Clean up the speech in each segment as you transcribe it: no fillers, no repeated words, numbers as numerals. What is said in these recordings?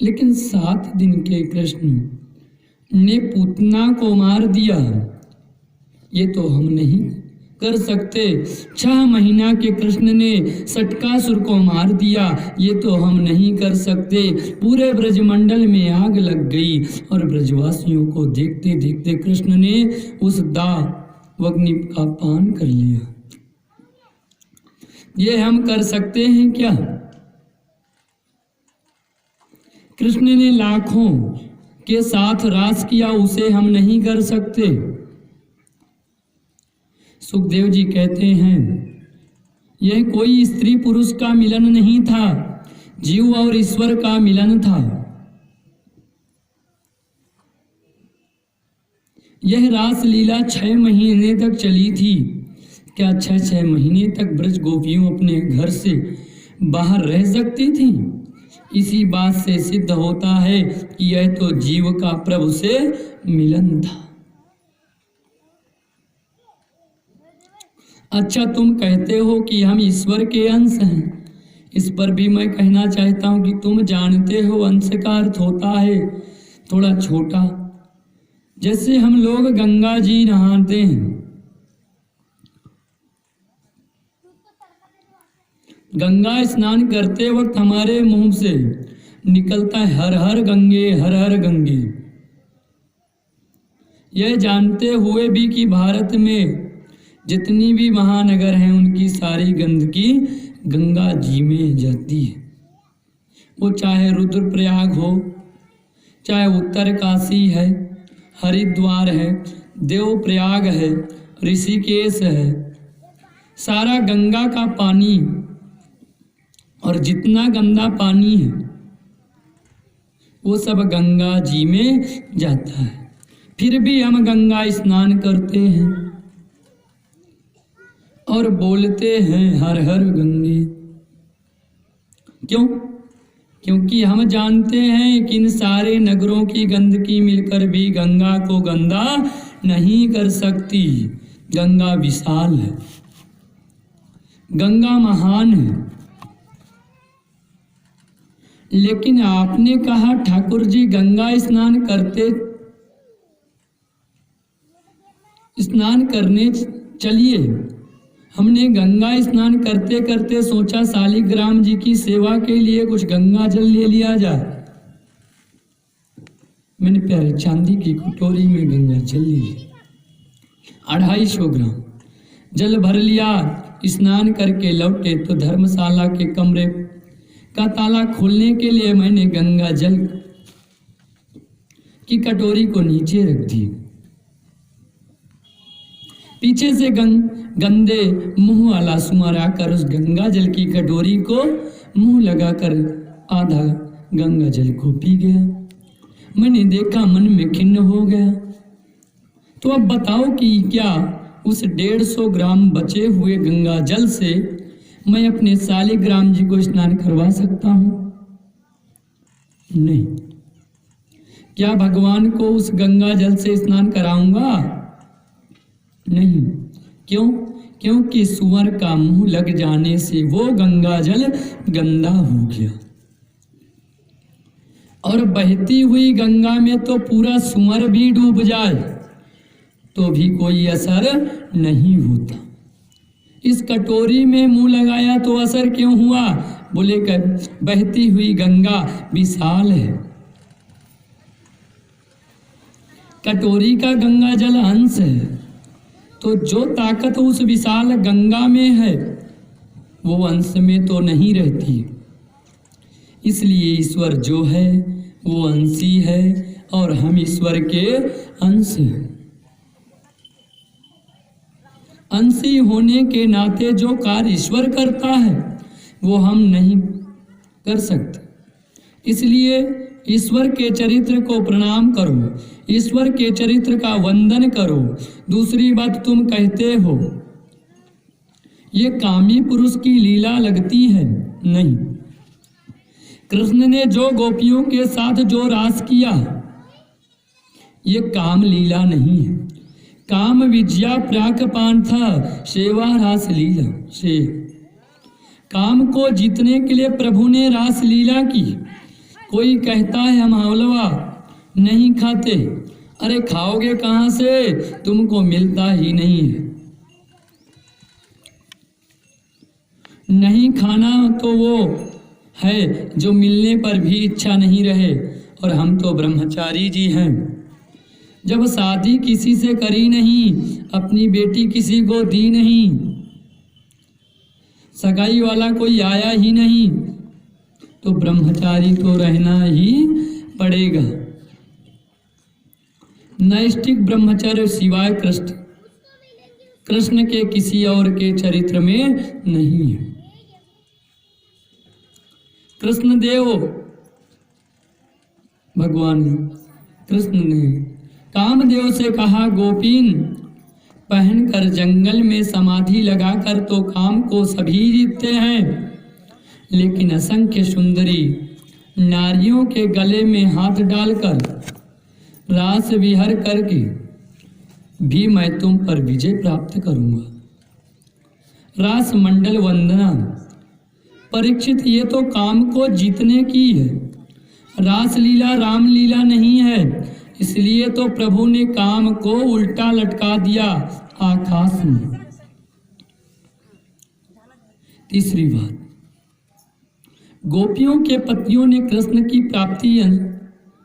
लेकिन 7 दिन के कृष्ण ने पूतना को मार दिया, ये तो हम नहीं कर सकते। 6 महीना के कृष्ण ने सटकासुर को मार दिया, ये तो हम नहीं कर सकते। पूरे ब्रजमंडल में आग लग गई और ब्रजवासियों को देखते देखते कृष्ण ने उस दावाग्नि का पान कर लिया। ये हम कर सकते हैं क्या? कृष्ण ने लाखों के साथ रास किया, उसे हम नहीं कर सकते। सुखदेव जी कहते हैं यह कोई स्त्री पुरुष का मिलन नहीं था, जीव और ईश्वर का मिलन था। यह रास लीला 6 महीने तक चली थी। क्या 6 महीने तक ब्रज गोपियों अपने घर से बाहर रह सकती थी? इसी बात से सिद्ध होता है कि यह तो जीव का प्रभु से मिलन था। अच्छा, तुम कहते हो कि हम ईश्वर के अंश हैं। इस पर भी मैं कहना चाहता हूं कि तुम जानते हो अंश का अर्थ होता है थोड़ा छोटा। जैसे हम लोग गंगा जी नहाते हैं, गंगा स्नान करते वक्त हमारे मुंह से निकलता है हर हर गंगे, हर हर गंगे। यह जानते हुए भी कि भारत में जितनी भी महानगर हैं उनकी सारी गंदगी गंगा जी में जाती है। वो चाहे रुद्रप्रयाग हो, चाहे उत्तर काशी है, हरिद्वार है, देवप्रयाग है, ऋषिकेश है, सारा गंगा का पानी और जितना गंदा पानी है वो सब गंगा जी में जाता है। फिर भी हम गंगा स्नान करते हैं और बोलते हैं हर हर गंगे। क्यों? क्योंकि हम जानते हैं कि इन सारे नगरों की गंदगी मिलकर भी गंगा को गंदा नहीं कर सकती। गंगा विशाल है, गंगा महान है। लेकिन आपने कहा ठाकुर जी गंगा स्नान करने चलिए। हमने गंगा स्नान करते करते सोचा शालिग्राम जी की सेवा के लिए कुछ गंगा जल ले लिया जाए। मैंने प्यारे चांदी की कटोरी में गंगा जल ले लिया, 250 ग्राम जल भर लिया। स्नान करके लौटे तो धर्मशाला के कमरे का ताला खोलने के लिए मैंने गंगा जल की कटोरी को नीचे रख दी। पीछे से गंदे मुंह वाला सुअर आकर उस गंगा जल की कटोरी को मुंह लगाकर आधा गंगा जल को पी गया। मैंने देखा, मन में खिन्न हो गया। तो अब बताओ कि क्या उस 150 ग्राम बचे हुए गंगा जल से मैं अपने शालिग्राम जी को स्नान करवा सकता हूं? नहीं। क्या भगवान को उस गंगा जल से स्नान कराऊंगा? नहीं। क्यों? क्योंकि सुअर का मुंह लग जाने से वो गंगा जल गंदा हो गया और बहती हुई गंगा में तो पूरा सुअर भी डूब जाए तो भी कोई असर नहीं होता। इस कटोरी में मुंह लगाया तो असर क्यों हुआ? बोले कर बहती हुई गंगा विशाल है, कटोरी का गंगा जल अंश है, तो जो ताकत उस विशाल गंगा में है वो अंश में तो नहीं रहती। इसलिए ईश्वर जो है वो अंशी है और हम ईश्वर के अंश हैं। अंशी होने के नाते जो कार्य ईश्वर करता है वो हम नहीं कर सकते। इसलिए ईश्वर के चरित्र को प्रणाम करो, ईश्वर के चरित्र का वंदन करो। दूसरी बात, तुम कहते हो ये कामी पुरुष की लीला लगती है। नहीं, कृष्ण ने जो गोपियों के साथ जो रास किया ये काम लीला नहीं है। काम विद्या प्राकपान था, सेवा रास लीला से। काम को जीतने के लिए प्रभु ने रास लीला की। कोई कहता है हम हलवा नहीं खाते। अरे खाओगे कहाँ से, तुमको मिलता ही नहीं है। नहीं खाना तो वो है जो मिलने पर भी इच्छा नहीं रहे, और हम तो ब्रह्मचारी जी हैं। जब शादी किसी से करी नहीं, अपनी बेटी किसी को दी नहीं, सगाई वाला कोई आया ही नहीं, तो ब्रह्मचारी तो रहना ही पड़ेगा। नैष्ठिक ब्रह्मचर्य सिवाय कृष्ण के किसी और के चरित्र में नहीं है। कृष्णदेव भगवान कृष्ण ने कामदेव से कहा, गोपीन पहनकर जंगल में समाधि लगाकर तो काम को सभी जीतते हैं, लेकिन असंख्य सुंदरी नारियों के गले में हाथ डालकर रास विहर करके भी मैं तुम पर विजय प्राप्त करूंगा। रास मंडल वंदना। परीक्षित, ये तो काम को जीतने की है, रासलीला रामलीला नहीं है। इसलिए तो प्रभु ने काम को उल्टा लटका दिया आकाश में। तीसरी बात, गोपियों के पतियों ने कृष्ण की प्राप्ति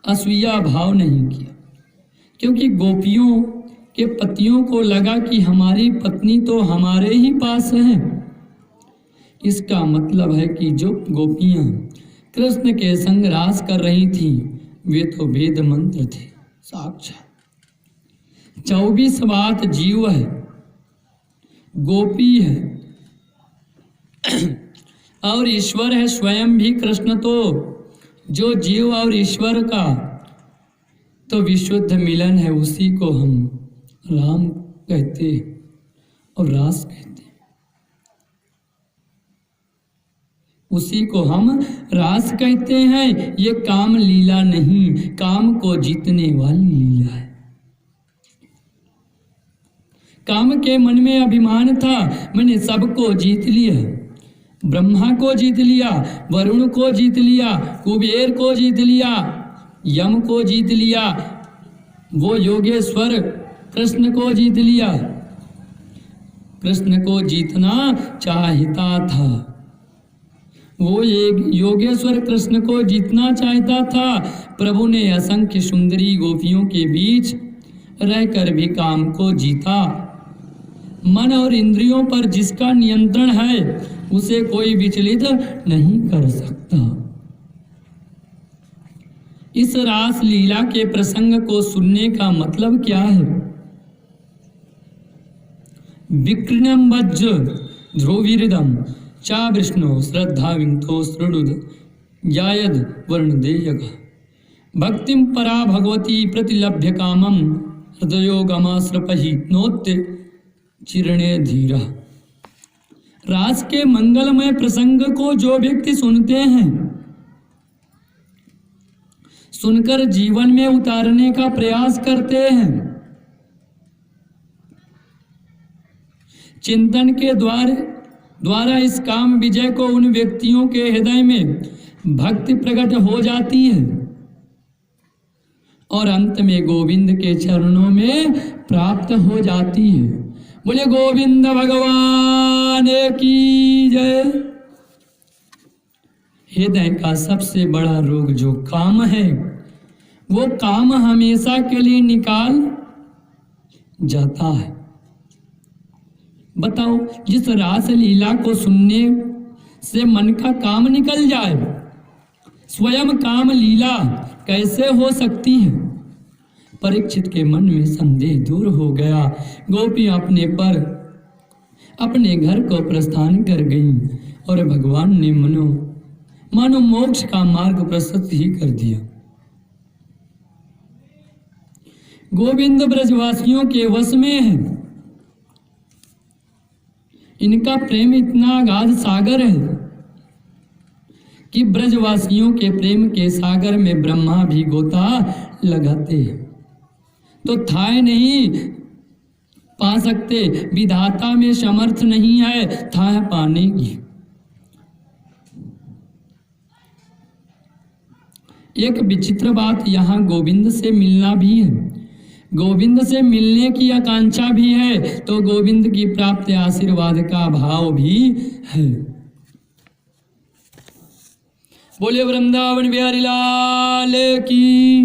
असूया भाव नहीं किया, क्योंकि गोपियों के पतियों को लगा कि हमारी पत्नी तो हमारे ही पास है। इसका मतलब है कि जो गोपियां कृष्ण के संग रास कर रही थी, वे तो वेद मंत्र थे साक्षात। 24 बात जीव है, गोपी है और ईश्वर है स्वयं भी कृष्ण। तो जो जीव और ईश्वर का तो विशुद्ध मिलन है, उसी को हम राम कहते और रास कहते, उसी को हम रास कहते हैं। ये काम लीला नहीं, काम को जीतने वाली लीला है। काम के मन में अभिमान था, मैंने सबको जीत लिया, ब्रह्मा को जीत लिया, वरुण को जीत लिया, कुबेर को जीत लिया, यम को जीत लिया, वो योगेश्वर कृष्ण को जीत लिया। कृष्ण को जीतना चाहता था, वो एक योगेश्वर कृष्ण को जीतना चाहता था। प्रभु ने असंख्य सुंदरी गोपियों के बीच रहकर भी काम को जीता। मन और इंद्रियों पर जिसका नियंत्रण है, उसे कोई विचलित नहीं कर सकता। इस रास लीला के प्रसंग को सुनने का मतलब क्या है? विक्रम वज्र ध्रुवीरिदम चा विष्णु श्रद्धा विंतो श्रृणुद यायद वर्ण देयक भक्तिम परा भगवती प्रतिलभ्य कामम हृदयोगमाश्रपहि नोत्य चिरणे धीरा। रास के मंगलमय प्रसंग को जो व्यक्ति सुनते हैं, सुनकर जीवन में उतारने का प्रयास करते हैं, चिंतन के द्वारा इस काम विजय को उन व्यक्तियों के हृदय में भक्ति प्रकट हो जाती है और अंत में गोविंद के चरणों में प्राप्त हो जाती है। बोले गोविंद भगवान की जय। हृदय का सबसे बड़ा रोग जो काम है, वो काम हमेशा के लिए निकाल जाता है। बताओ, जिस रास लीला को सुनने से मन का काम निकल जाए, स्वयं काम लीला कैसे हो सकती है? परीक्षित के मन में संदेह दूर हो गया। गोपियां अपने घर को प्रस्थान कर गईं और भगवान ने मानो मोक्ष का मार्ग प्रशस्त ही कर दिया। गोविंद ब्रजवासियों के वश में है। इनका प्रेम इतना अगाध सागर है कि ब्रजवासियों के प्रेम के सागर में ब्रह्मा भी गोता लगाते हैं, तो थाह नहीं पा सकते। विधाता में समर्थ नहीं है थाह पाने की। एक विचित्र बात यहाँ गोविंद से मिलना भी है, गोविंद से मिलने की आकांक्षा भी है, तो गोविंद की प्राप्त आशीर्वाद का भाव भी है। बोले वृंदावन बिहारी लाल की।